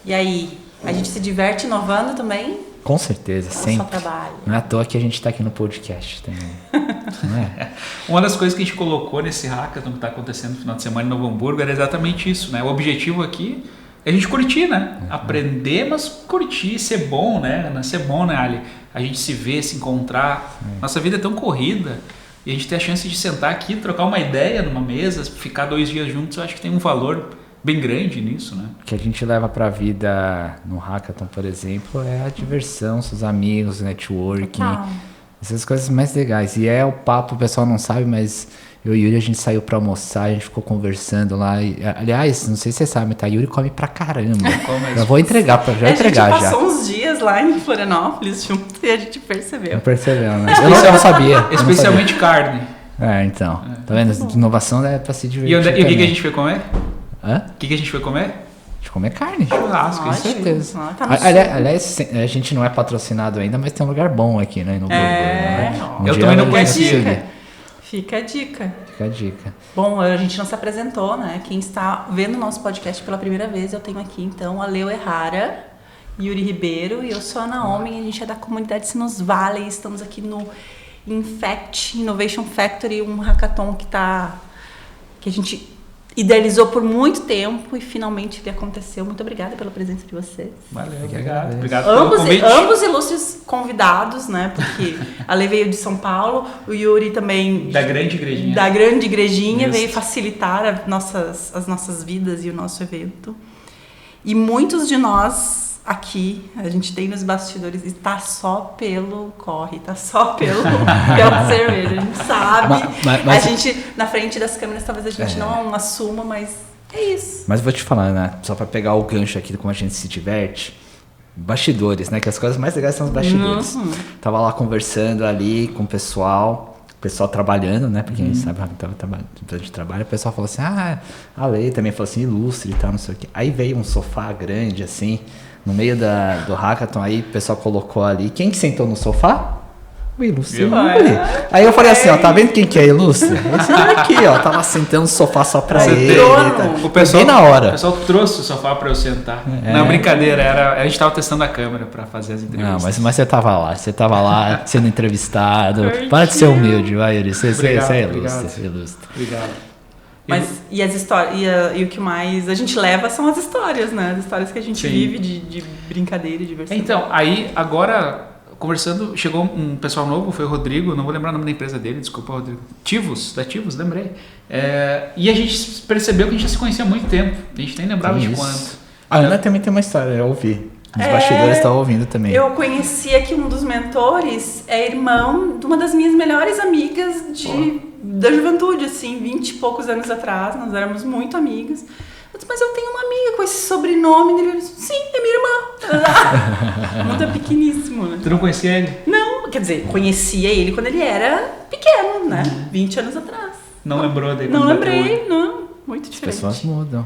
E aí, a gente se diverte inovando também? Com certeza, sempre. Só trabalho. Não é à toa que a gente tá aqui no podcast também. Não é? Uma das coisas que a gente colocou nesse hackathon que está acontecendo no final de semana em Novo Hamburgo era exatamente isso, né? O objetivo aqui é a gente curtir, né? Aprender, mas curtir, ser bom, né? Ser bom, né, Ali? A gente se ver, se encontrar. Nossa vida é tão corrida e a gente tem a chance de sentar aqui, trocar uma ideia numa mesa, ficar 2 dias juntos, eu acho que tem um valor bem grande nisso, né? O que a gente leva pra vida no hackathon, por exemplo, é a diversão, seus amigos, networking, essas coisas mais legais. E é o papo, o pessoal não sabe, mas eu e o Yuri, a gente saiu pra almoçar, a gente ficou conversando lá. E, aliás, não sei se você sabe, tá? Yuri come pra caramba. Eu vou entregar, já entregar já. A gente passou uns dias lá em Florianópolis junto e a gente percebeu. Não percebeu, né? Eu não sabia. Especialmente carne. Então. Tá vendo? Inovação é pra se divertir. E o que a gente foi comer? Hã? O que a gente foi comer? De comer carne. Churrasco, com certeza. Tá Aliás, a gente não é patrocinado ainda, mas tem um lugar bom aqui, né? No Eu também não conhecia. Fica a dica. Fica a dica. Bom, a gente não se apresentou, né? Quem está vendo o nosso podcast pela primeira vez, eu tenho aqui, então, a Leo Errara, Yuri Ribeiro e eu sou a Naomi, e a gente é da comunidade Sinos Valley. Estamos aqui no Infect Innovation Factory, um hackathon que a gente idealizou por muito tempo e finalmente ele aconteceu. Muito obrigada pela presença de vocês. Valeu, obrigado pelo convite. Ambos ilustres convidados, né? Porque a Lê veio de São Paulo, o Yuri também... Da Grande Igrejinha. Da Grande Igrejinha, veio facilitar as nossas vidas e o nosso evento. E muitos de nós aqui, a gente tem nos bastidores, e tá só pelo corre, tá só pela cerveja. A gente sabe, a gente, na frente das câmeras, talvez a gente não assuma, mas é isso. Mas vou te falar, né? Só pra pegar o gancho aqui de como a gente se diverte, bastidores, né? Que as coisas mais legais são os bastidores. Tava lá conversando ali com o pessoal trabalhando, né? Porque a gente sabe que a gente trabalha, o pessoal falou assim, a Lei também falou assim, ilustre e tal, não sei o quê. Aí veio um sofá grande, assim, no meio do hackathon, aí o pessoal colocou ali. Quem que sentou no sofá? O ilustre. Aí eu falei assim, ó, tá vendo quem que é ilustre? Esse cara aqui, ó, tava sentando no sofá só pra ele. O pessoal, bem na hora. O pessoal trouxe o sofá pra eu sentar. Não, brincadeira, a gente tava testando a câmera pra fazer as entrevistas. Não, mas você tava lá sendo entrevistado. Para de ser humilde, vai, Yuri. Você é ilustre. Obrigado. Mas e as histórias, e o que mais a gente leva são as histórias, né? As histórias que a gente vive de brincadeira e diversão. Então, aí agora, conversando, chegou um pessoal novo, foi o Rodrigo, não vou lembrar o nome da empresa dele, desculpa, Rodrigo. Tivos, lembrei. E a gente percebeu que a gente já se conhecia há muito tempo, a gente nem lembrava de quanto. A Ana também tem uma história, eu ouvi. Os bastidores estavam ouvindo também. Eu conhecia que um dos mentores é irmão de uma das minhas melhores amigas da juventude, assim, 20 e poucos anos atrás, nós éramos muito amigas. Eu disse, mas eu tenho uma amiga com esse sobrenome dele. Ele disse, sim, é minha irmã. Muito pequeníssimo, né? Tu não conhecia ele? Não, quer dizer, conhecia ele quando ele era pequeno, né? 20 anos atrás. Não lembrou dele? Não lembrei, não. Muito diferente. As pessoas mudam.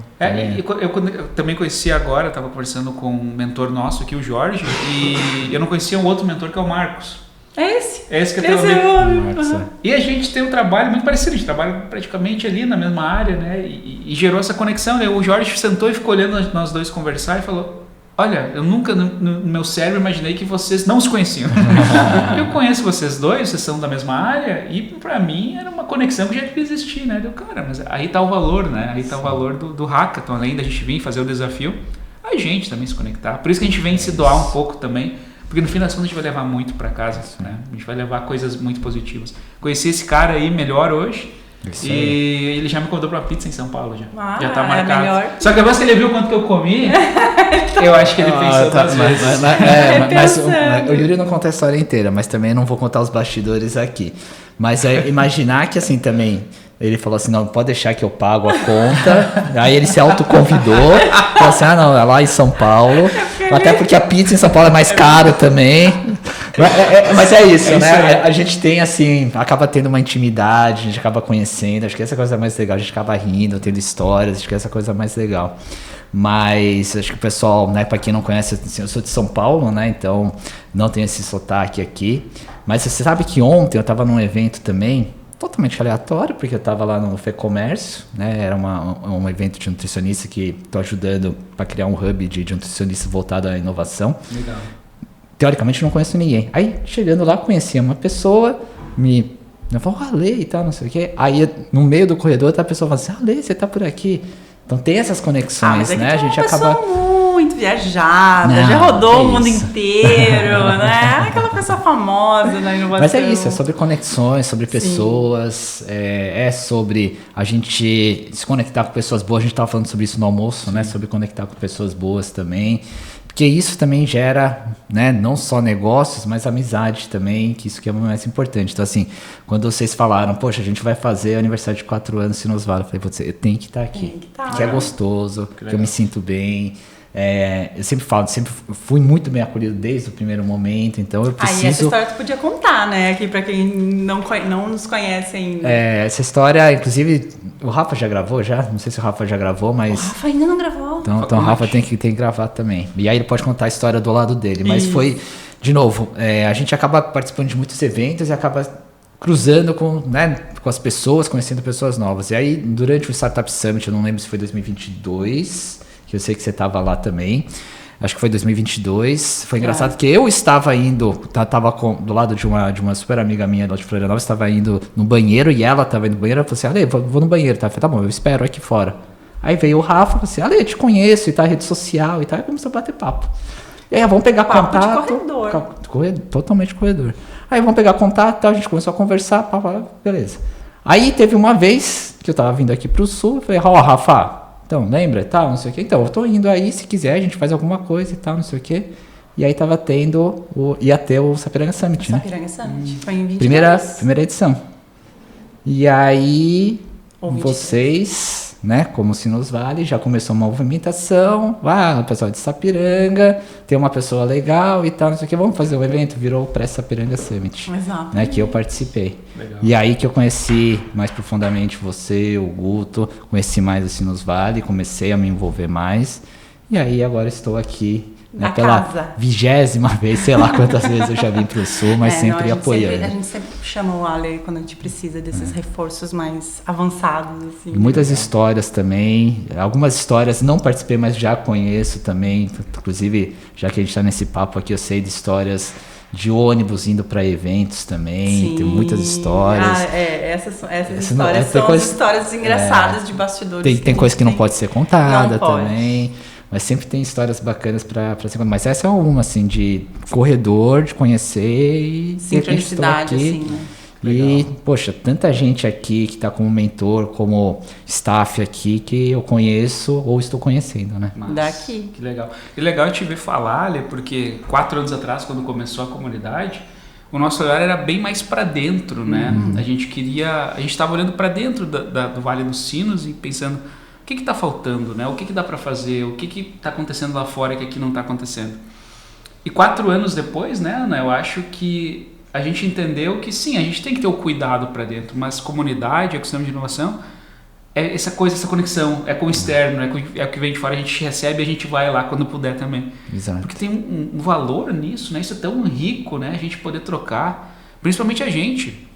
Eu também conheci agora, estava conversando com um mentor nosso aqui, o Jorge, e eu não conhecia um outro mentor que é o Marcos. É esse? É esse que eu tenho. E a gente tem um trabalho muito parecido, a gente trabalha praticamente ali na mesma área, né? E gerou essa conexão, né? O Jorge sentou e ficou olhando nós dois conversar e falou, olha, eu nunca no meu cérebro imaginei que vocês não se conheciam. Eu conheço vocês dois, vocês são da mesma área, e pra mim era uma conexão que já devia existir, né? Deu, cara, mas aí tá o valor, né? Aí tá o valor do hackathon, além da gente vir fazer o desafio, a gente também se conectar. Por isso que a gente vem se doar um pouco também, porque no fim das contas a gente vai levar muito pra casa, né? A gente vai levar coisas muito positivas. Conheci esse cara aí melhor hoje, e ele já me convidou pra uma pizza em São Paulo já tá marcado. Melhor. Só que depois que ele viu quanto que eu comi, eu acho que ele pensou duas vezes. Mas o Yuri não conta a história inteira, mas também não vou contar os bastidores aqui. Mas imaginar que assim também, ele falou assim, não, pode deixar que eu pago a conta. Aí ele se autoconvidou, falou assim, não, é lá em São Paulo. Até porque a pizza em São Paulo é mais caro também. Mas é isso, né? A gente tem assim, acaba tendo uma intimidade, a gente acaba conhecendo, acho que essa é a coisa mais legal, a gente acaba rindo, tendo histórias, acho que essa é a coisa mais legal. Mas acho que o pessoal, né, para quem não conhece, assim, eu sou de São Paulo, né, então não tenho esse sotaque aqui. Mas você sabe que ontem eu estava num evento também, totalmente aleatório, porque eu estava lá no FEComércio, né? Era um evento de nutricionista que estou ajudando para criar um hub de nutricionista voltado à inovação. Legal. Teoricamente não conheço ninguém. Aí, chegando lá, conhecia uma pessoa, eu falei, Ale e tal, não sei o quê. Aí, no meio do corredor, tá a pessoa falando assim, Ale, você tá por aqui? Então tem essas conexões, mas é né? A gente uma acaba... muito viajada, já rodou o mundo inteiro, né? Aquela pessoa famosa na inovação. Mas é isso, é sobre conexões, sobre pessoas, é sobre a gente se conectar com pessoas boas. A gente estava falando sobre isso no almoço, né? Sobre conectar com pessoas boas também. Porque isso também gera, né, não só negócios, mas amizade também, que isso que é o mais importante. Então, assim, quando vocês falaram, poxa, a gente vai fazer aniversário de 4 anos em Sinos Vale, eu falei, eu tenho que estar aqui, porque é gostoso, que eu me sinto bem. Eu sempre falo, sempre fui muito bem acolhido desde o primeiro momento, então eu preciso... Aí essa história tu podia contar, né, aqui pra quem não nos conhece ainda. Essa história, inclusive, o Rafa já gravou já? Não sei se o Rafa já gravou, mas... O Rafa ainda não gravou. Então o Rafa tem que gravar também. E aí ele pode contar a história do lado dele. Mas foi, de novo, a gente acaba participando de muitos eventos e acaba cruzando com as pessoas, conhecendo pessoas novas. E aí, durante o Startup Summit, eu não lembro se foi 2022, que eu sei que você estava lá também. Acho que foi 2022. Foi engraçado que eu estava indo, estava do lado de uma super amiga minha lá de Florianópolis, estava indo no banheiro e ela estava indo no banheiro. Eu falei assim, Ale, vou no banheiro, tá? Eu falei, tá bom, eu espero aqui fora. Aí veio o Rafa, falou assim, Ale, eu te conheço e tá, rede social e tal. Aí começou a bater papo. E aí, vamos pegar contato. De corredor. Totalmente corredor. Aí vamos pegar contato e tal, a gente começou a conversar, beleza. Aí teve uma vez que eu tava vindo aqui pro sul, eu falei, Rafa, então, lembra e tal, não sei o que. Então, eu tô indo aí, se quiser, a gente faz alguma coisa e tal, não sei o que. E aí tava tendo, ia ter o Sapiranga Summit, né? Sapiranga Summit, foi em 22. Primeira edição. E aí, vocês, né, como Sinos Vale, já começou uma movimentação, o pessoal de Sapiranga, tem uma pessoa legal e tal, não sei o que, vamos fazer um evento, virou o Pré-Sapiranga Summit. Exato. Né, que eu participei. Legal. E aí que eu conheci mais profundamente você, o Guto, conheci mais o Sinos Vale, comecei a me envolver mais, e aí agora estou aqui, né, pela 20ª vez, sei lá quantas vezes eu já vim pro Sul, mas sempre apoiando. A gente sempre chama o Ale quando a gente precisa desses reforços mais avançados. Assim, muitas histórias também, algumas histórias não participei, mas já conheço também, inclusive, já que a gente está nesse papo aqui, eu sei de histórias de ônibus indo para eventos também. Sim. Tem muitas histórias. Essas histórias são as histórias engraçadas de bastidores. Tem coisa que não pode ser contada também. Mas sempre tem histórias bacanas para ser contadas. Mas essa é uma, assim, de corredor, de conhecer e... Sincronicidade, assim, né? E, Legal. Poxa, tanta gente aqui que está como mentor, como staff aqui, que eu conheço ou estou conhecendo, né? Mas, daqui. Que legal. E legal te ver falar, Ale, porque 4 anos atrás, quando começou a comunidade, o nosso olhar era bem mais para dentro, né? A gente estava olhando para dentro do Vale dos Sinos e pensando... O que está faltando, né? O que dá para fazer? O que está acontecendo lá fora que aqui não está acontecendo? E 4 anos depois, né, Ana, eu acho que a gente entendeu que sim, a gente tem que ter o cuidado para dentro, mas comunidade, ecossistema de inovação, é essa conexão, é com o externo, é o que vem de fora, a gente recebe e a gente vai lá quando puder também. Exato. Porque tem um valor nisso, né? Isso é tão rico, né? A gente poder trocar, principalmente a gente.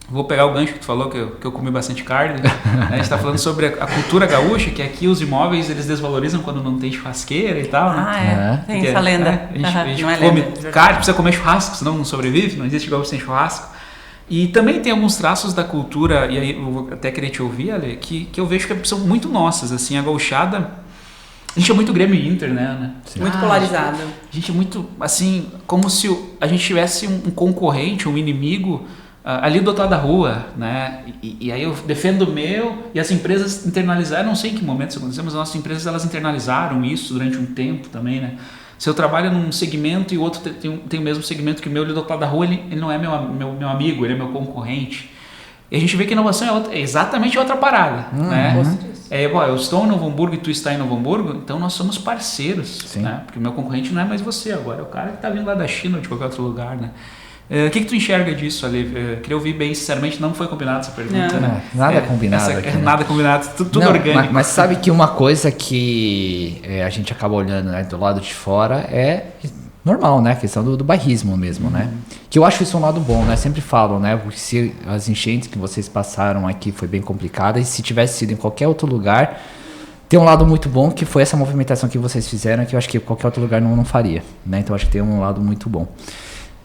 Vou pegar o gancho que tu falou, que eu comi bastante carne, né? A gente está falando sobre a cultura gaúcha, que aqui os imóveis eles desvalorizam quando não tem churrasqueira e tal, né? Tem essa lenda. A gente come carne, precisa comer churrasco, senão não sobrevive, não existe gaúcho sem churrasco. E também tem alguns traços da cultura, e aí eu vou até querer te ouvir, Ale, que eu vejo que são muito nossas, assim, a gauchada... A gente é muito Grêmio e Inter, né, Ana? Muito polarizado. A gente é muito, assim, como se a gente tivesse um concorrente, um inimigo... ali do outro lado da rua, né? E aí eu defendo o meu e as empresas internalizaram, não sei em que momento isso aconteceu, mas as nossas empresas elas internalizaram isso durante um tempo também, né? Se eu trabalho num segmento e o outro tem o mesmo segmento que o meu, ali do outro lado da rua, ele não é meu amigo, ele é meu concorrente. E a gente vê que inovação é exatamente outra parada, né? Eu estou em Novo Hamburgo e tu está em Novo Hamburgo, então nós somos parceiros, né? Porque o meu concorrente não é mais você agora, é o cara que está vindo lá da China ou de qualquer outro lugar, né? O que tu enxerga disso, Ali? Queria ouvir bem, sinceramente, não foi combinado essa pergunta, né? Nada combinado aqui, né? Nada combinado, tudo orgânico. Mas sabe que uma coisa que a gente acaba olhando, né, do lado de fora normal, né? A questão do bairrismo mesmo, né? Que eu acho isso um lado bom, né? Sempre falo, né? Porque se as enchentes que vocês passaram aqui foi bem complicada, e se tivesse sido em qualquer outro lugar, tem um lado muito bom, que foi essa movimentação que vocês fizeram, que eu acho que qualquer outro lugar não faria, né? Então acho que tem um lado muito bom.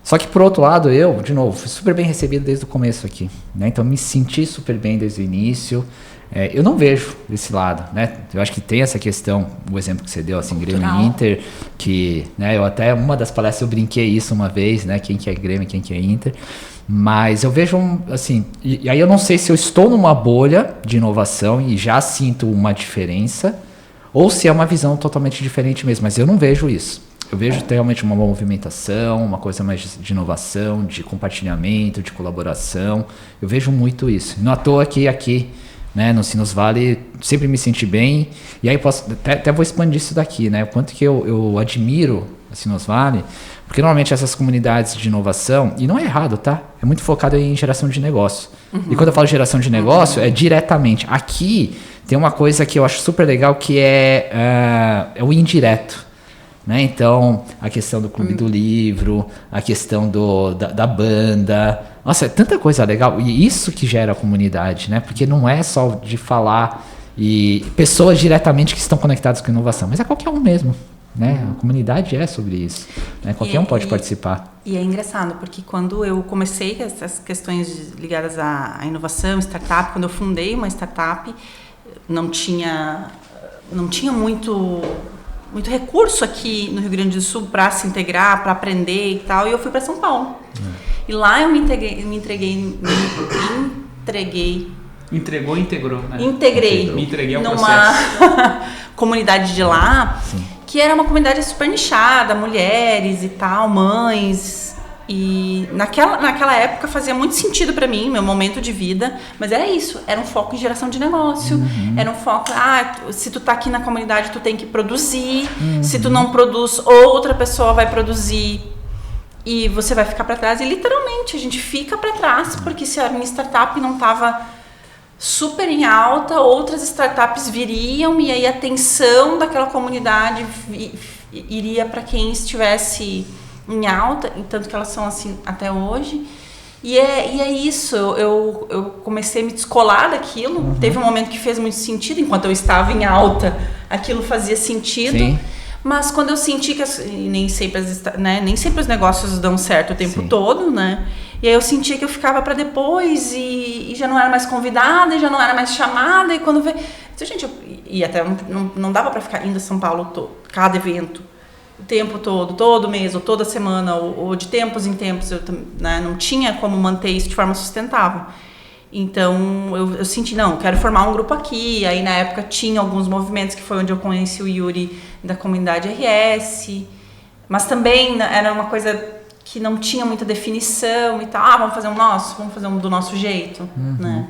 Só que por outro lado, eu, de novo, fui super bem recebido desde o começo aqui, né? Então me senti super bem desde o início. Eu não vejo desse lado, né? Eu acho que tem essa questão, o exemplo que você deu, assim, Grêmio e Inter, que, né, eu até, uma das palestras eu brinquei isso uma vez, né? Quem que é Grêmio e quem que é Inter. Mas eu vejo, assim, e aí eu não sei se eu estou numa bolha de inovação e já sinto uma diferença, ou se é uma visão totalmente diferente mesmo, mas eu não vejo isso. Eu vejo realmente uma movimentação, uma coisa mais de inovação, de compartilhamento, de colaboração. Eu vejo muito isso. Não à toa que aqui, né, no Sinus Valley, sempre me senti bem. E aí posso até vou expandir isso daqui, né? O quanto que eu admiro a Sinus Valley, porque normalmente essas comunidades de inovação, e não é errado, tá? É muito focado em geração de negócio. E quando eu falo geração de negócio, é diretamente. Aqui tem uma coisa que eu acho super legal, que é o indireto. Né? Então, a questão do Clube do Livro, a questão da banda. Nossa, é tanta coisa legal. E isso que gera a comunidade, né? Porque não é só de falar e pessoas diretamente que estão conectadas com inovação, mas é qualquer um mesmo. Né? A comunidade é sobre isso. Né? Qualquer um pode participar. E é engraçado, porque quando eu comecei essas questões ligadas à inovação, startup, quando eu fundei uma startup, não tinha muito recurso aqui no Rio Grande do Sul para se integrar, para aprender e tal, e eu fui para São Paulo. E lá eu me entreguei. Entregou, integrou, né? Integrei. Me entreguei ao numa processo. comunidade de lá, Sim. que era uma comunidade super nichada, mulheres e tal, mães. E naquela época fazia muito sentido para mim, meu momento de vida, mas era isso, era um foco em geração de negócio, era um foco, se tu tá aqui na comunidade tu tem que produzir, se tu não produz, outra pessoa vai produzir e você vai ficar para trás, e literalmente a gente fica para trás, porque se a minha startup não tava super em alta, outras startups viriam e aí a atenção daquela comunidade iria para quem estivesse em alta, e tanto que elas são assim até hoje. E é isso, eu comecei a me descolar daquilo. Teve um momento que fez muito sentido, enquanto eu estava em alta, aquilo fazia sentido. Sim. Mas quando eu senti que nem sempre os negócios dão certo o tempo todo, né? E aí eu sentia que eu ficava para depois e já não era mais convidada, e já não era mais chamada, e quando veio... Gente, e até não dava para ficar indo a São Paulo cada evento o tempo todo mês, ou toda semana, ou de tempos em tempos, eu não tinha como manter isso de forma sustentável. Então, eu senti, quero formar um grupo aqui. Aí, na época, tinha alguns movimentos, que foi onde eu conheci o Yuri da comunidade RS. Mas também era uma coisa que não tinha muita definição e tal. Vamos fazer um do nosso jeito, né?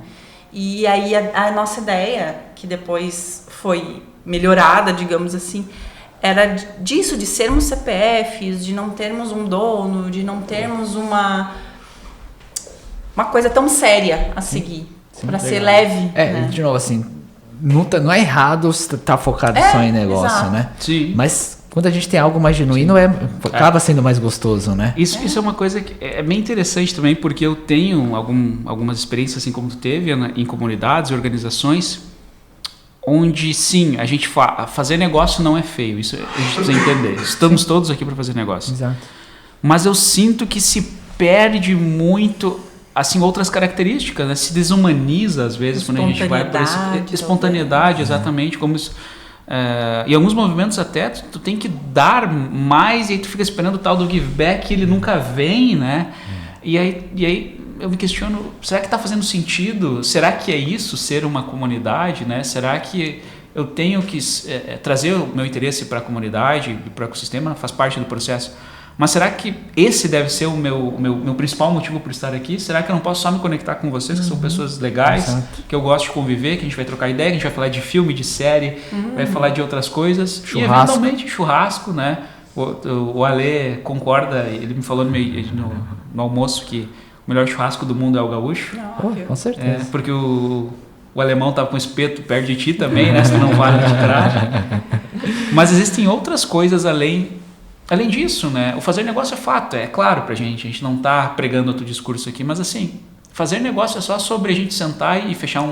E aí, a nossa ideia, que depois foi melhorada, digamos assim, era disso, de sermos CPFs, de não termos um dono, de não termos uma coisa tão séria a seguir, para ser leve. Né? De novo, assim, não é errado estar focado só em negócio, exato. Né? Sim. Mas quando a gente tem algo mais genuíno, acaba sendo mais gostoso, né? Isso é uma coisa que é bem interessante também, porque eu tenho algumas experiências, assim como tu teve, em comunidades, organizações, onde sim, a gente fazer negócio não é feio, isso a gente precisa entender. Estamos todos aqui para fazer negócio. Exato. Mas eu sinto que se perde muito, assim, outras características, né? Se desumaniza às vezes quando a gente vai para espontaneidade, exatamente, como isso. Em alguns movimentos até tu tem que dar mais, e aí tu fica esperando o tal do give back, ele nunca vem, né? E aí eu me questiono, será que está fazendo sentido? Será que é isso, ser uma comunidade, né? Será que eu tenho que trazer o meu interesse para a comunidade e para o ecossistema? Faz parte do processo. Mas será que esse deve ser o meu principal motivo por estar aqui? Será que eu não posso só me conectar com vocês, que são pessoas legais, exato. Que eu gosto de conviver, que a gente vai trocar ideia, que a gente vai falar de filme, de série, vai falar de outras coisas. Churrasco. E eventualmente churrasco, né? O Ale concorda, ele me falou no almoço que o melhor churrasco do mundo é o gaúcho. Com certeza. Porque o alemão tava com espeto perto de ti também, né? Se não vale de trás. Mas existem outras coisas além além disso, né, o fazer negócio é fato, é claro pra gente, a gente não tá pregando outro discurso aqui, mas assim, fazer negócio é só sobre a gente sentar e fechar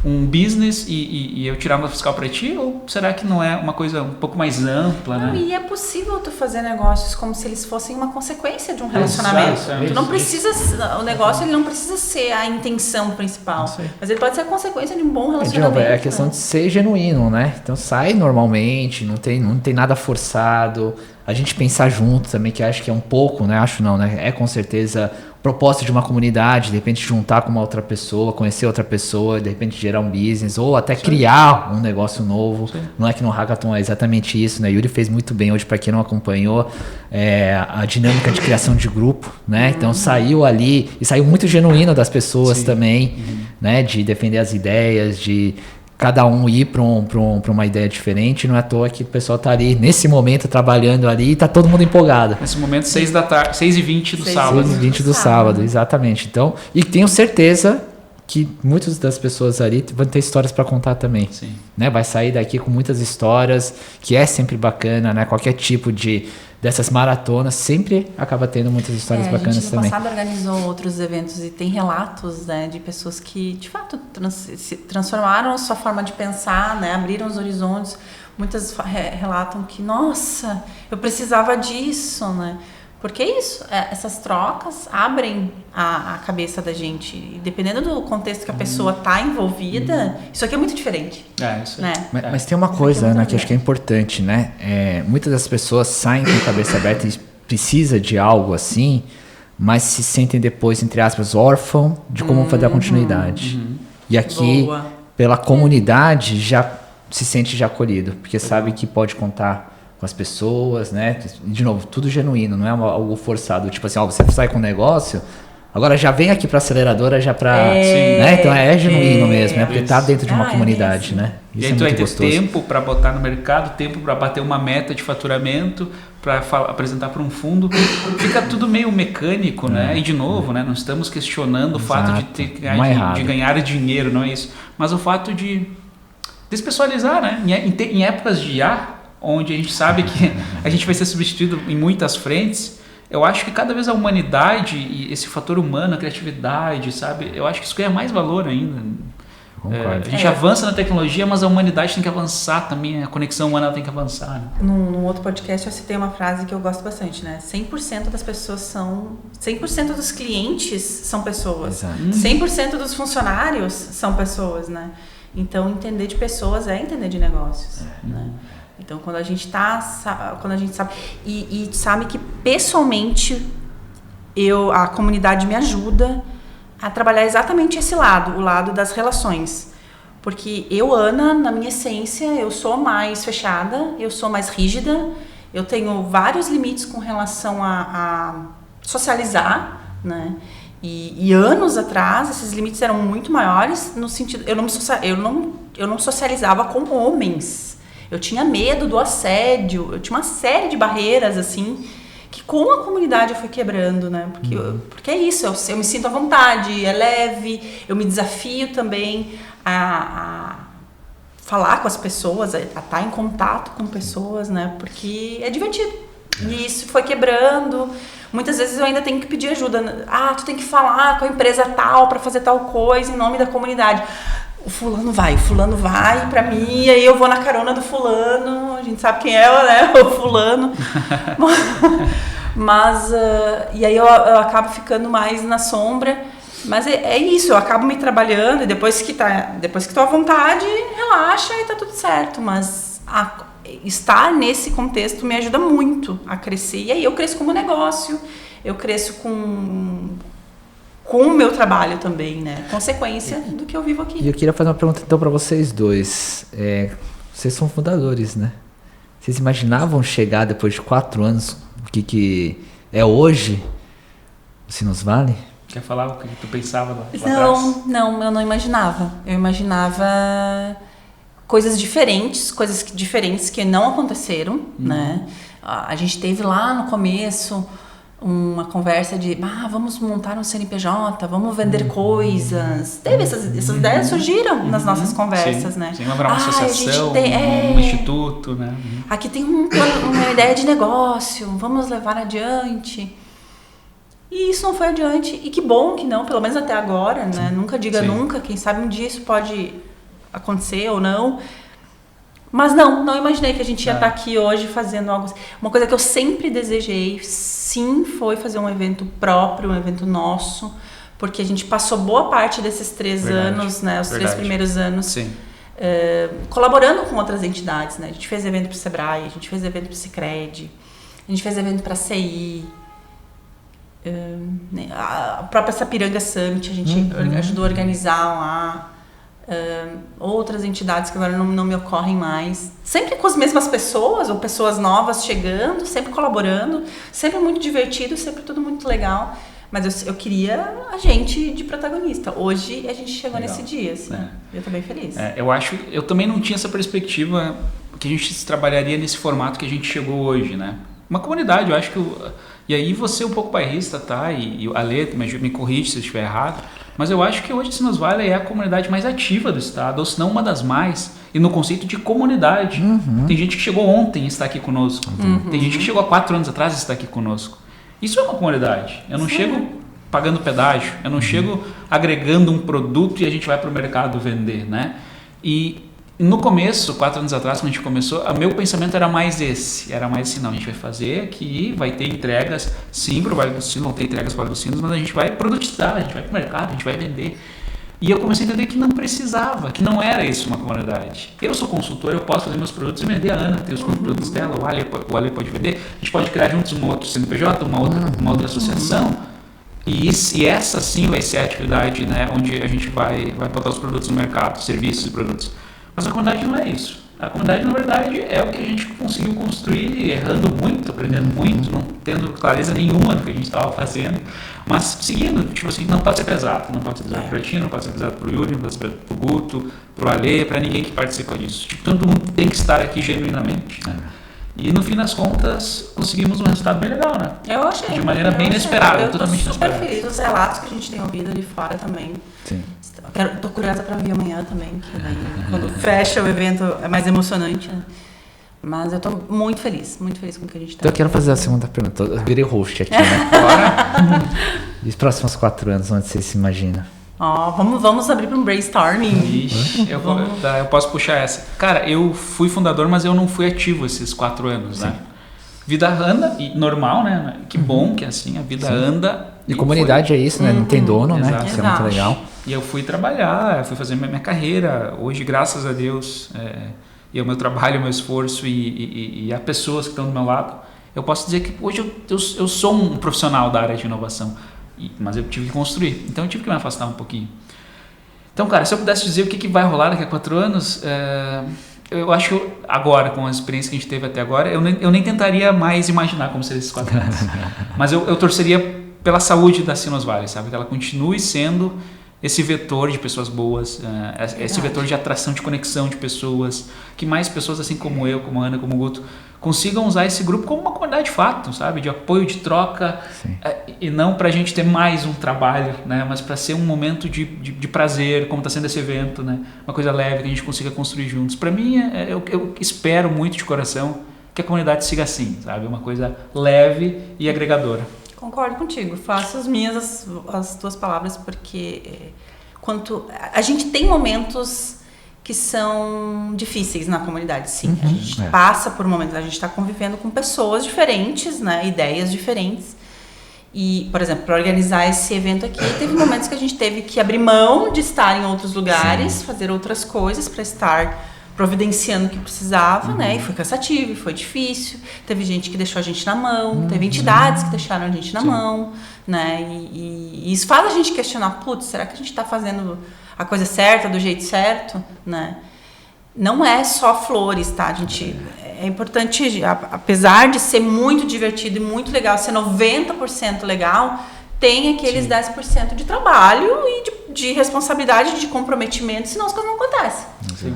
um business e eu tirar uma fiscal para ti? Ou será que não é uma coisa um pouco mais ampla, não, né? E é possível tu fazer negócios como se eles fossem uma consequência de um relacionamento. Tu não precisa, o negócio ele não precisa ser a intenção principal, mas ele pode ser a consequência de um bom relacionamento. É a questão de ser genuíno, né? Então sai normalmente, não tem nada forçado. A gente pensar junto também, que acho que é um pouco, né? Acho não, né? É com certeza o propósito de uma comunidade, de repente juntar com uma outra pessoa, conhecer outra pessoa, de repente gerar um business, ou até criar um negócio novo. Sim. Não é que no Hackathon é exatamente isso, né? Yuri fez muito bem hoje, para quem não acompanhou, a dinâmica de criação de grupo, né? Então saiu ali, e saiu muito genuíno das pessoas também, né? De defender as ideias, de cada um ir para uma ideia diferente. Não é à toa que o pessoal tá ali nesse momento trabalhando ali e tá todo mundo empolgado. Nesse momento 6h20 do sábado. 6h20 do sábado, exatamente. Então, e tenho certeza que muitas das pessoas ali vão ter histórias para contar também. Sim. Né? Vai sair daqui com muitas histórias, que é sempre bacana, né? Qualquer tipo dessas maratonas sempre acaba tendo muitas histórias bacanas também. A gente no passado organizou outros eventos e tem relatos, né, de pessoas que de fato transformaram a sua forma de pensar, né, abriram os horizontes. Muitas relatam que, nossa, eu precisava disso, né? Porque é isso, essas trocas abrem a cabeça da gente. E dependendo do contexto que a pessoa está envolvida, isso aqui é muito diferente. Isso né? Mas tem uma coisa, Ana, que acho que é importante, né? Muitas das pessoas saem com a cabeça aberta e precisa de algo assim, mas se sentem depois, entre aspas, órfão de como fazer a continuidade. E aqui, pela comunidade, já se sente já acolhido, porque sabe que pode contar com as pessoas, né? De novo, tudo genuíno, não é algo forçado. Tipo assim, você sai com um negócio, agora já vem aqui pra aceleradora já pra... né? Então é genuíno mesmo, porque tá dentro de uma comunidade, né? Isso e aí tu vai ter tempo para botar no mercado, tempo para bater uma meta de faturamento, para apresentar para um fundo. Fica tudo meio mecânico, né? E de novo, né? Não estamos questionando o fato de ganhar dinheiro, não é isso. Mas o fato de despessoalizar, né? Em épocas de IA, onde a gente sabe que a gente vai ser substituído em muitas frentes, eu acho que cada vez a humanidade e esse fator humano, a criatividade, sabe? Eu acho que isso ganha mais valor ainda. A gente avança na tecnologia, mas a humanidade tem que avançar também, a conexão humana tem que avançar. Né? Num outro podcast eu citei uma frase que eu gosto bastante, né? 100% das pessoas são... 100% dos clientes são pessoas. Exato. 100% dos funcionários são pessoas, né? Então, entender de pessoas é entender de negócios, né? Então, quando a gente sabe e sabe que pessoalmente a comunidade me ajuda a trabalhar exatamente esse lado, o lado das relações. Porque eu, Ana, na minha essência, eu sou mais fechada, eu sou mais rígida, eu tenho vários limites com relação a socializar, né? E anos atrás, esses limites eram muito maiores no sentido... Eu não socializava com homens. Eu tinha medo do assédio, eu tinha uma série de barreiras, assim, que com a comunidade eu fui quebrando, né? Porque é isso, eu me sinto à vontade, é leve, eu me desafio também a falar com as pessoas, a estar em contato com pessoas, né? Porque é divertido. E isso foi quebrando. Muitas vezes eu ainda tenho que pedir ajuda. Tu tem que falar com a empresa tal para fazer tal coisa em nome da comunidade. O fulano vai pra mim, e aí eu vou na carona do fulano, a gente sabe quem é, né, o fulano. Mas, e aí eu acabo ficando mais na sombra, mas é isso, eu acabo me trabalhando, e depois que tô à vontade, relaxa e tá tudo certo, mas estar nesse contexto me ajuda muito a crescer, e aí eu cresço como negócio, eu cresço com o meu trabalho também, né? Consequência do que eu vivo aqui. E eu queria fazer uma pergunta então para vocês dois. Vocês são fundadores, né? Vocês imaginavam chegar depois de 4 anos o que é hoje o Sinus Valley? Quer falar o que tu pensava lá atrás? Não, eu não imaginava. Eu imaginava coisas diferentes que não aconteceram, né? A gente teve lá no começo uma conversa de vamos montar um CNPJ, vamos vender coisas. Teve essas ideias surgiram nas nossas conversas, sim, né? Sim, lembrar uma associação, tem, um instituto, né? Aqui tem uma ideia de negócio, vamos levar adiante. E isso não foi adiante. E que bom que não, pelo menos até agora, né? Nunca diga nunca, quem sabe um dia isso pode acontecer ou não. Mas não imaginei que a gente ia estar aqui hoje fazendo algo. Uma coisa que eu sempre desejei, sim, foi fazer um evento próprio, um evento nosso, porque a gente passou boa parte desses 3 anos, né? Os 3 primeiros anos, colaborando com outras entidades, né? A gente fez evento para o Sebrae, a gente fez evento para o Sicredi, a gente fez evento para a CI. A própria Sapiranga Summit a gente ajudou a organizar lá, outras entidades que agora não me ocorrem mais, sempre com as mesmas pessoas ou pessoas novas chegando, sempre colaborando, sempre muito divertido, sempre tudo muito legal, mas eu queria a gente de protagonista. Hoje a gente chegou nesse dia, assim, eu tô bem feliz. Eu também não tinha essa perspectiva que a gente trabalharia nesse formato que a gente chegou hoje, né? Uma comunidade, eu acho que e aí você é um pouco bairrista, tá? E o Ale me corrige se eu estiver errado. Mas eu acho que hoje Sinos Valley é a comunidade mais ativa do estado, ou se não uma das mais. E no conceito de comunidade. Tem gente que chegou ontem e está aqui conosco. Tem gente que chegou há 4 anos atrás e está aqui conosco. Isso é uma comunidade. Eu não chego pagando pedágio. Eu não chego agregando um produto e a gente vai para o mercado vender, né? E no começo, 4 anos atrás, quando a gente começou, o meu pensamento era mais esse. Era mais assim, não, a gente vai fazer aqui, vai ter entregas, sim, para o Vale dos Sinos, vão ter entregas para o Vale dos Sinos, mas a gente vai produtizar, a gente vai para o mercado, a gente vai vender. E eu comecei a entender que não precisava, que não era isso uma comunidade. Eu sou consultor, eu posso fazer meus produtos e vender a Ana, ter os produtos dela, o Ale pode vender, a gente pode criar juntos um outro CNPJ, uma outra associação. E essa sim vai ser a atividade, né, onde a gente vai botar os produtos no mercado, serviços e produtos. Mas a comunidade não é isso. A comunidade, na verdade, é o que a gente conseguiu construir, errando muito, aprendendo muito, não tendo clareza nenhuma do que a gente estava fazendo, mas seguindo, tipo assim, não pode ser pesado. Não pode ser pesado para ti, não pode ser pesado para o Yuri, não pode ser pesado para o Guto, para o Ale, para ninguém que participa disso. Tipo, todo mundo tem que estar aqui genuinamente, né? E no fim das contas, conseguimos um resultado bem legal, né? Eu achei. De maneira bem inesperada, totalmente inesperada. Eu tô super feliz. Os relatos que a gente tem ouvido ali fora também. Sim. Tô curiosa para ver amanhã também, que quando fecha o evento é mais emocionante, né? Mas eu tô muito feliz com o que a gente tá. Então eu quero fazer a segunda pergunta. Eu virei host aqui, né? Bora. E os próximos 4 anos, onde você se imagina? Vamos abrir para um brainstorming. Ixi, eu posso puxar essa. Cara, eu fui fundador, mas eu não fui ativo esses 4 anos, né? Vida anda, e normal, né? Que bom que assim, a vida anda. E comunidade é isso, né? Não tem dono, né? Exato. Isso é muito legal. E eu fui trabalhar, fui fazer minha carreira. Hoje, graças a Deus, e ao meu trabalho, o meu esforço e a pessoas que estão do meu lado, eu posso dizer que hoje eu sou um profissional da área de inovação, mas eu tive que construir. Então eu tive que me afastar um pouquinho. Então, cara, se eu pudesse dizer o que vai rolar daqui a 4 anos, eu acho que agora, com a experiência que a gente teve até agora, eu nem tentaria mais imaginar como seriam esses 4 anos. Mas eu torceria pela saúde da Sinos Valley, sabe? Que ela continue sendo esse vetor de pessoas boas, esse vetor de atração, de conexão de pessoas, que mais pessoas assim como eu, como a Ana, como o Guto, consigam usar esse grupo como uma comunidade de fato, sabe? De apoio, de troca, e não para a gente ter mais um trabalho, né? Mas para ser um momento de prazer, como está sendo esse evento, né? Uma coisa leve que a gente consiga construir juntos. Para mim, eu espero muito de coração que a comunidade siga assim, sabe? Uma coisa leve e agregadora. Concordo contigo, faço as tuas palavras, porque a gente tem momentos que são difíceis na comunidade, sim. A gente passa por momentos, a gente está convivendo com pessoas diferentes, né, ideias diferentes. E, por exemplo, para organizar esse evento aqui, teve momentos que a gente teve que abrir mão de estar em outros lugares, fazer outras coisas para estar providenciando o que precisava, né? E foi cansativo, e foi difícil. Teve gente que deixou a gente na mão, teve entidades que deixaram a gente na mão, né? E isso faz a gente questionar, putz, será que a gente está fazendo a coisa certa, do jeito certo, né? Não é só flores, tá, gente? É importante, apesar de ser muito divertido e muito legal, ser 90% legal, tem aqueles 10% de trabalho e de responsabilidade, de comprometimento, senão as coisas não acontecem.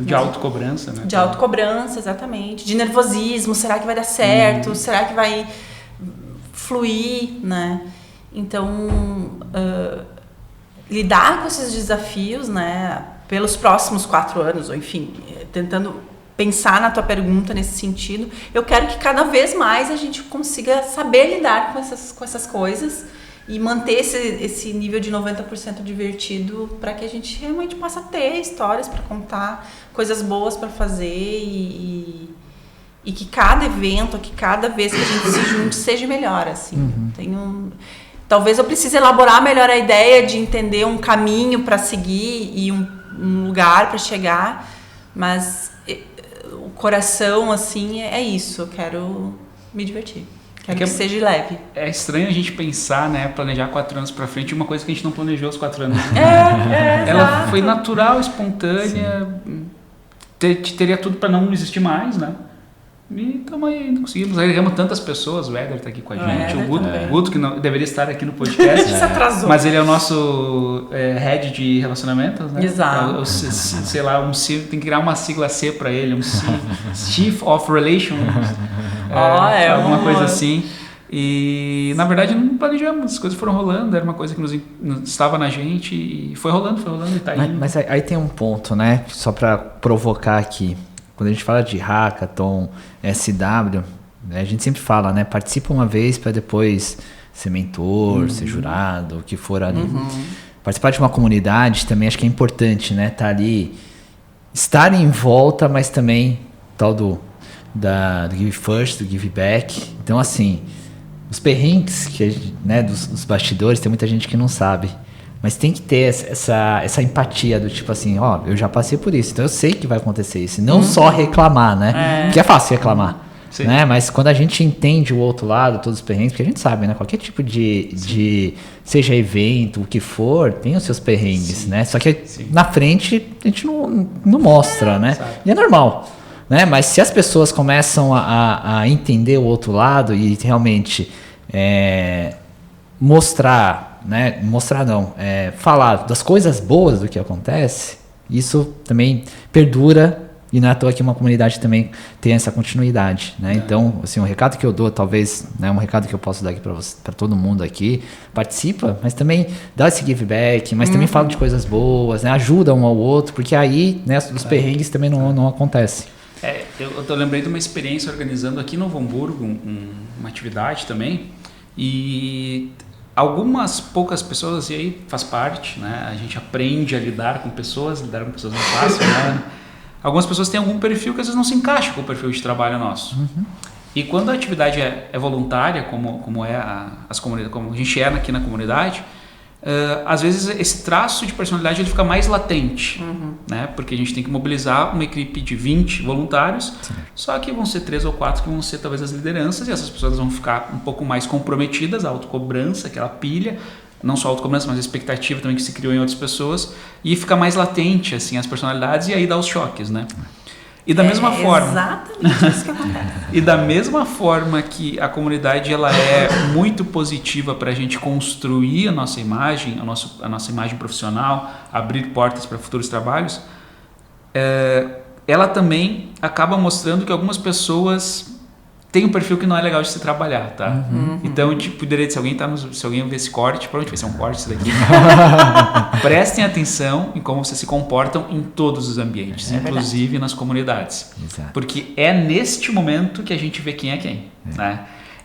De autocobrança, né? De autocobrança, exatamente. De nervosismo, será que vai dar certo? Será que vai fluir, né? Então, lidar com esses desafios, né, pelos próximos 4 anos, ou enfim, tentando pensar na tua pergunta nesse sentido, eu quero que cada vez mais a gente consiga saber lidar com essas coisas e manter esse nível de 90% divertido para que a gente realmente possa ter histórias para contar, coisas boas para fazer e que cada evento, que cada vez que a gente se junte seja melhor, assim. Talvez eu precise elaborar melhor a ideia de entender um caminho para seguir e um lugar para chegar, mas o coração, assim, é isso. Eu quero me divertir. Quero que seja leve. É estranho a gente pensar, né, planejar 4 anos para frente, uma coisa que a gente não planejou os 4 anos. Ela exato. foi natural, espontânea, teria tudo para não existir mais, né? E estamos aí, não conseguimos. Agregamos tantas pessoas, o Éder está aqui com a gente, o Guto, que não, deveria estar aqui no podcast. Se atrasou. Mas ele é o nosso head de relacionamentos, né? Exato. Sei lá, tem que criar uma sigla C para ele, Chief of Relations, alguma coisa assim. E na verdade não planejamos, as coisas foram rolando, era uma coisa que estava na gente e foi rolando e tá indo. Mas aí tem um ponto, né? Só para provocar aqui. Quando a gente fala de hackathon, SW, né, a gente sempre fala, né? Participa uma vez para depois ser mentor, ser jurado, o que for ali. Participar de uma comunidade também acho que é importante, né? Tá ali, estar em volta, mas também tal do Give First, do Give Back. Então, assim, os perrengues né, dos bastidores, tem muita gente que não sabe. Mas tem que ter essa empatia do tipo assim, ó, eu já passei por isso, então eu sei que vai acontecer isso. Não só reclamar, né? Porque é fácil reclamar. Né? Mas quando a gente entende o outro lado, todos os perrengues, porque a gente sabe, né? Qualquer tipo de seja evento, o que for, tem os seus perrengues, né? Só que na frente a gente não mostra, né? E é normal. Né? Mas se as pessoas começam a entender o outro lado e realmente falar das coisas boas do que acontece, isso também perdura e não é à toa que uma comunidade também tem essa continuidade, né? Então, assim, um recado que eu dou, talvez, né, um recado que eu posso dar aqui para todo mundo aqui, participa, mas também dá esse give back, mas também fala de coisas boas, né? Ajuda um ao outro, porque aí, né, os perrengues também não acontecem. Eu lembrei de uma experiência organizando aqui no Novo Hamburgo, uma atividade também, e algumas poucas pessoas, e aí faz parte, né? A gente aprende a lidar com pessoas não é fácil, né? Algumas pessoas têm algum perfil que às vezes não se encaixa com o perfil de trabalho nosso. E quando a atividade é voluntária, como é as comunidades, como a gente é aqui na comunidade, às vezes esse traço de personalidade ele fica mais latente, né? Porque a gente tem que mobilizar uma equipe de 20 voluntários, só que vão ser 3 ou 4 que vão ser talvez as lideranças, e essas pessoas vão ficar um pouco mais comprometidas, a autocobrança, aquela pilha, não só a autocobrança, mas a expectativa também que se criou em outras pessoas, e fica mais latente assim, as personalidades, e aí dá os choques, né? E da mesma forma, exatamente isso que acontece. E da mesma forma que a comunidade ela é muito positiva para a gente construir a nossa imagem, a nossa imagem profissional, abrir portas para futuros trabalhos, ela também acaba mostrando que algumas pessoas têm um perfil que não é legal de se trabalhar, tá? Então, tipo, se alguém ver esse corte, provavelmente vai ser um corte isso daqui. Prestem atenção em como vocês se comportam em todos os ambientes, inclusive nas comunidades. Exato. Porque é neste momento que a gente vê quem é quem, né?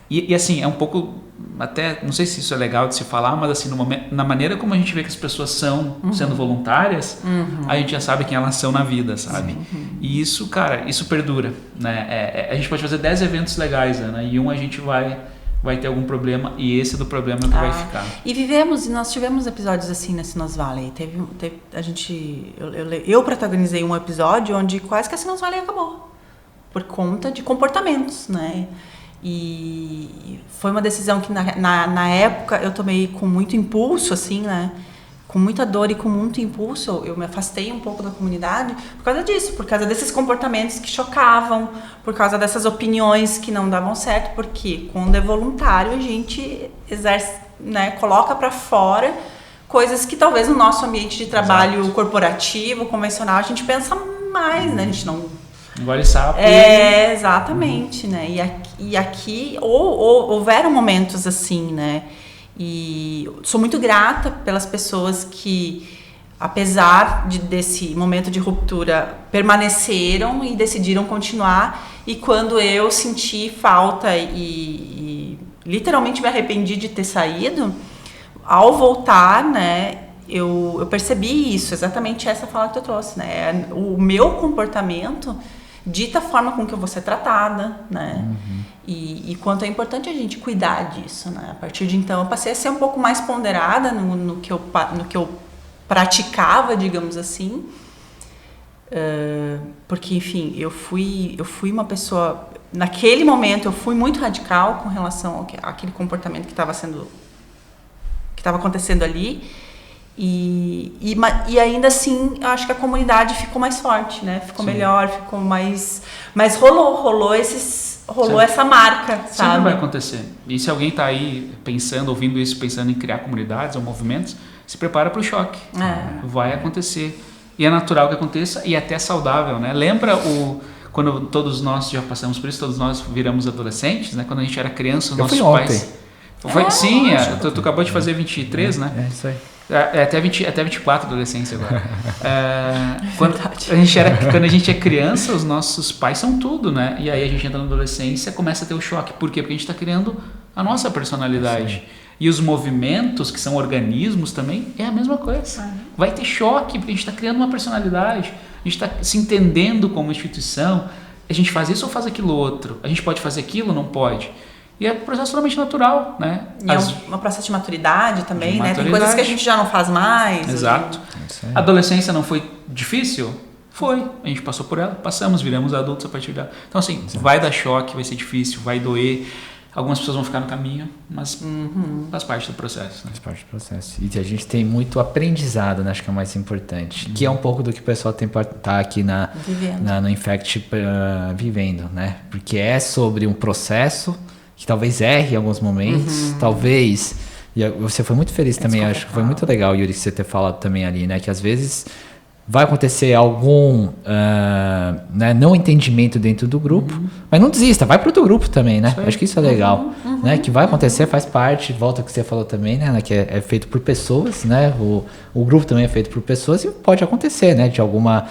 E assim, é um pouco, até, não sei se isso é legal de se falar, mas assim, na maneira como a gente vê que as pessoas são sendo voluntárias, a gente já sabe quem elas são na vida, sabe? E isso, cara, isso perdura, né? A gente pode fazer 10 eventos legais, né? E a gente vai ter algum problema, e esse do problema é o que vai ficar. E nós tivemos episódios assim na Sinos Valley. Eu protagonizei um episódio onde quase que a Sinos Valley acabou, por conta de comportamentos, né? E foi uma decisão que na época eu tomei com muito impulso, assim, né? Com muita dor e com muito impulso, eu me afastei um pouco da comunidade por causa disso, por causa desses comportamentos que chocavam, por causa dessas opiniões que não davam certo, porque quando é voluntário a gente exerce, né, coloca para fora coisas que talvez no nosso ambiente de trabalho corporativo, convencional, a gente pensa mais, né? A gente não Engole sapo. Exatamente, né? E aqui houveram momentos assim, né? E sou muito grata pelas pessoas que, apesar desse momento de ruptura, permaneceram e decidiram continuar. E quando eu senti falta e literalmente me arrependi de ter saído, ao voltar, né? Eu percebi isso, exatamente essa fala que eu trouxe, né? O meu comportamento dita a forma com que eu vou ser tratada, né? E quanto é importante a gente cuidar disso, né? A partir de então, eu passei a ser um pouco mais ponderada no que eu praticava, digamos assim. Porque, enfim, eu fui uma pessoa... Naquele momento, eu fui muito radical com relação àquele comportamento que estava acontecendo ali. E ainda assim, eu acho que a comunidade ficou mais forte, né? Ficou melhor, ficou mais... Mas rolou essa marca, sabe? Sempre vai acontecer. E se alguém tá aí pensando, ouvindo isso, pensando em criar comunidades ou movimentos, se prepara para o choque. Vai acontecer. E é natural que aconteça e até saudável, né? Lembra quando todos nós já passamos por isso, todos nós viramos adolescentes, né? Quando a gente era criança, os nossos pais... Sim, tu acabou de fazer 23, né? É isso aí. Até 24 adolescência agora. Quando a gente é criança, os nossos pais são tudo, né? E aí a gente entra na adolescência, começa a ter o choque. Por quê? Porque a gente está criando a nossa personalidade. Sim. E os movimentos, que são organismos também, é a mesma coisa. Vai ter choque, porque a gente está criando uma personalidade. A gente está se entendendo como instituição. A gente faz isso ou faz aquilo outro? A gente pode fazer aquilo ou não pode? E é um processo totalmente natural, né? E é um processo de maturidade também, né? Tem coisas que a gente já não faz mais. Exato. A adolescência não foi difícil? Foi. A gente passou por ela, passamos, viramos adultos a partir dela. Então, assim, vai dar choque, vai ser difícil, vai doer. Algumas pessoas vão ficar no caminho, mas faz parte do processo. Né? Faz parte do processo. E a gente tem muito aprendizado, né? Acho que é o mais importante. Que é um pouco do que o pessoal tem para estar aqui no Infect vivendo, né? Porque é sobre um processo que talvez erre em alguns momentos, talvez... E você foi muito feliz também, acho que foi muito legal, Yuri, que você ter falado também ali, né? Que às vezes vai acontecer algum não entendimento dentro do grupo, mas não desista, vai para outro grupo também, né? Acho que isso é legal, né? Que vai acontecer, faz parte, volta ao que você falou também, né? Que é feito por pessoas, né? O grupo também é feito por pessoas e pode acontecer, né? De alguma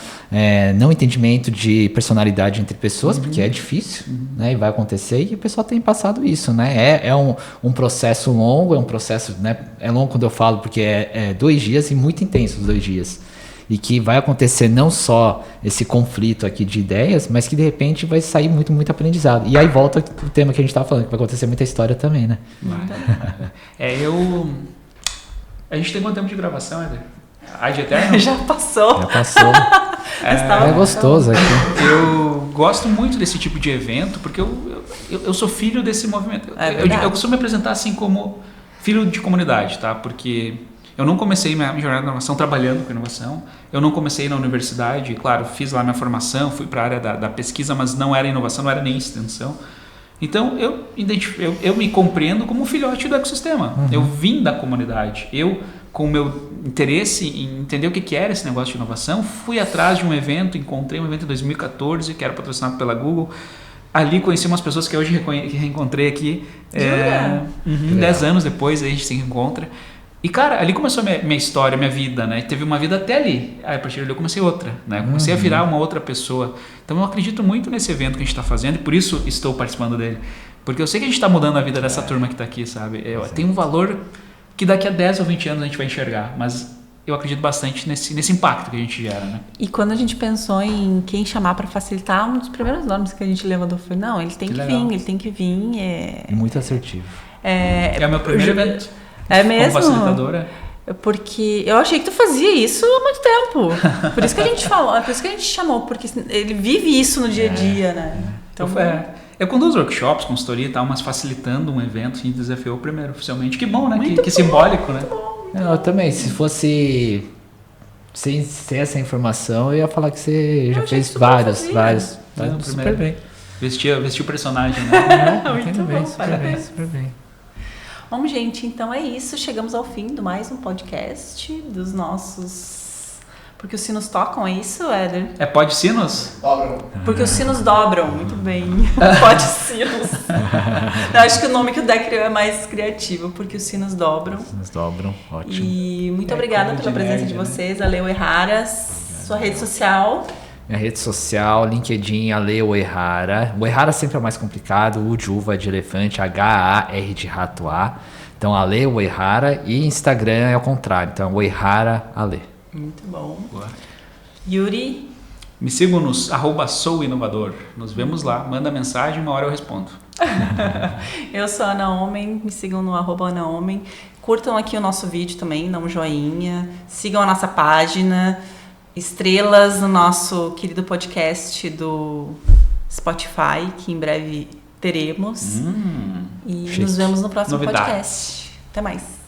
não entendimento de personalidade entre pessoas, porque é difícil, né? E vai acontecer e o pessoal tem passado isso, né? É um processo longo, é um processo, né? É longo quando eu falo, porque é 2 dias e muito intenso os 2 dias. E que vai acontecer não só esse conflito aqui de ideias, mas que de repente vai sair muito, muito aprendizado. E aí volta o tema que a gente estava falando, que vai acontecer muita história também, né? A gente tem quanto tempo de gravação, Éder? De eterno? Já passou. É gostoso aqui. Eu gosto muito desse tipo de evento, porque eu sou filho desse movimento. Eu costumo me apresentar assim como filho de comunidade, tá? Porque... eu não comecei minha jornada de inovação trabalhando com inovação. Eu não comecei na universidade. Claro, fiz lá minha formação, fui para a área da pesquisa, mas não era inovação, não era nem extensão. Então, eu me compreendo como um filhote do ecossistema. Eu vim da comunidade. Eu, com o meu interesse em entender o que era esse negócio de inovação, fui atrás de um evento, encontrei um evento em 2014, que era patrocinado pela Google. Ali conheci umas pessoas que hoje reencontrei aqui. 10 anos depois, aí a gente se reencontra. E, cara, ali começou minha história, minha vida, né? Teve uma vida até ali. Aí, a partir dali eu comecei outra, né? Comecei a virar uma outra pessoa. Então, eu acredito muito nesse evento que a gente está fazendo e por isso estou participando dele. Porque eu sei que a gente está mudando a vida dessa turma que está aqui, sabe? Tem um valor que daqui a 10 ou 20 anos a gente vai enxergar, mas eu acredito bastante nesse impacto que a gente gera, né? E quando a gente pensou em quem chamar para facilitar, um dos primeiros nomes que a gente levantou foi, não, ele tem que vir. É muito assertivo. É o meu primeiro evento. É mesmo? Como facilitadora. Porque eu achei que tu fazia isso há muito tempo. Por isso que a gente falou, por isso que a gente chamou, porque ele vive isso no dia a dia, né? Então, eu conduzo workshops, consultoria e tal, mas facilitando um evento, a gente desafiou primeiro, oficialmente. Que bom, né? Que simbólico, né? Eu também, se fosse sem essa informação, eu ia falar que você já fez vários. Super bem. Vestiu o personagem, né? Muito bem, super bem. Bom, gente, então é isso. Chegamos ao fim de mais um podcast dos nossos Porque os sinos tocam, é isso, Éder? É pode sinos? Porque os sinos dobram, muito bem. Pode sinos. Eu acho que o nome que o Dé criou é mais criativo, porque os sinos dobram. Nos dobram, ótimo. E muito obrigada coisa pela de presença nerd, de né? vocês, Aleu Errara, sua rede social. Minha rede social, LinkedIn, Ale Uehara. O Uehara sempre é mais complicado. U de uva de elefante, H-A-R de rato A. Então, Ale Uehara. E Instagram é ao contrário. Então, Uehara Ale. Muito bom. Boa. Yuri, Me sigam nos @souinovador. Nos vemos lá. Manda mensagem, uma hora eu respondo. eu sou a Ana Homem, me sigam no @Ana Homem. Curtam aqui o nosso vídeo também, dão um joinha. Sigam a nossa página. Estrelas no nosso querido podcast do Spotify, que em breve teremos. E Chique. nos vemos no próximo Novidades. podcast. Até mais.